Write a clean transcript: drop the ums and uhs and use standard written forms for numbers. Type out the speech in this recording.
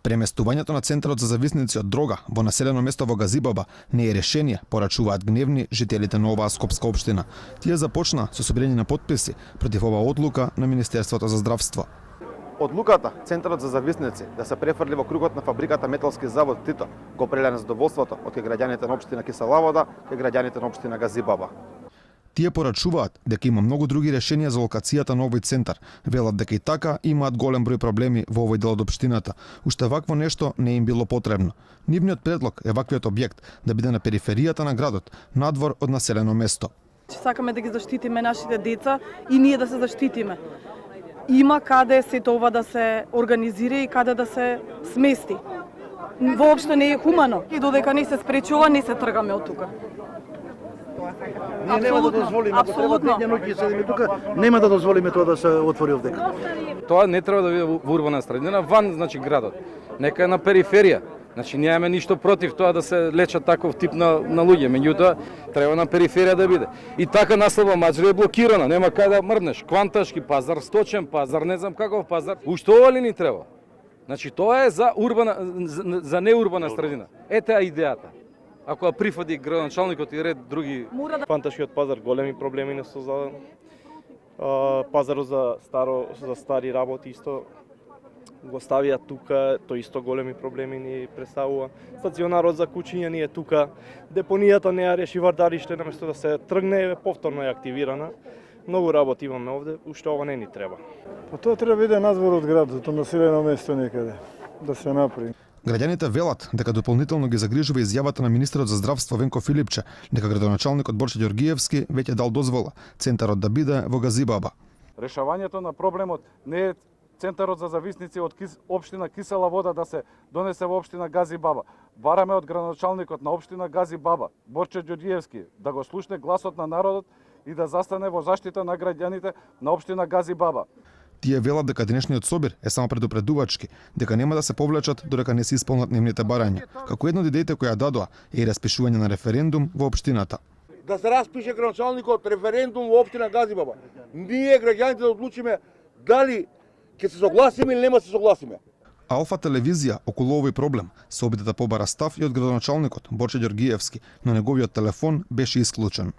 Преместувањето на центарот за зависници од дрога во населено место во Газибаба не е решение, порачуваат гневни жителите на оваа скопска општина. Тие започна со собирање на потписи против оваа одлука на Министерството за здравство. Одлуката центарот за зависници да се префрли во кругот на фабриката Металски завод Тито го прелеа незадоволството од граѓаните на општина Кисела Вода и граѓаните на општина Газибаба. Тие порачуваат дека има многу други решенија за локацијата на овој центар. Велат дека и така имаат голем број проблеми во овој дел од општината. Уште вакво нешто не им било потребно. Нивниот предлог е ваквиот објект да биде на периферијата на градот, надвор од населено место. Сакаме да ги заштитиме нашите деца и ние да се заштитиме. Има каде сето ова да се организира и каде да се смести. Воопшто не е хумано. И додека не се спречува, не се тргаме од тука. Ние нема да дозволиме, ако треба дења ноќ седиме тука, нема да дозволиме тоа да се отвори овдека. Тоа не треба да биде во урбана средина, ван, значи, градот. Нека е на периферија. Значи, немаме ништо против тоа да се лечат таков тип на луѓе, меѓутоа треба на периферија да биде. И така наслова Маџари е блокирана, нема кај да мрднеш. Кванташки пазар, сточен пазар, не знам каков пазар. Уште ова ли ни треба? Значи, тоа е за неурбана средина. Ете е идејата. Ако ја прифади градоначалникот и ред други... Кванташкиот пазар големи проблеми не создаден. Пазарот за стари работи исто го ставија тука, тој исто големи проблеми ни представува. Стационарот за кучиња ни е тука. Депонијата не ја реши вардариште, наместо да се тргне, повторно е активирана. Многу работи имаме овде, уште ова не ни треба. Па тоа треба биде надвор од градот, населено место некаде, да се направи. Граѓаните велат дека дополнително ги загрижува изјавата на министерот за здравство Венко Филипче, дека градоначалникот Борче Ѓоргиевски веќе дал дозвола центарот да биде во Газибаба. Решавањето на проблемот не е центарот за зависници од општина Кисела Вода да се донесе во општина Газибаба. Бараме од градоначалникот на општина Газибаба, Борче Ѓоргиевски, да го слушне гласот на народот и да застане во заштита на граѓаните на општина Газибаба. Тие велат дека денешниот собир е само предупредувачки, дека нема да се повлечат додека не се исполнат нивните барања. Како една од идеите која дадоа е и распишување на референдум во општината. Да се распише градоначалникот референдум во општина Газибаба. Ние граѓаните да одлучиме дали ќе се согласиме или нема се согласиме. Алфа телевизија околу овој проблем се обиде да побара став и од градоначалникот Борче Ѓоргиевски, но неговиот телефон беше исклучен.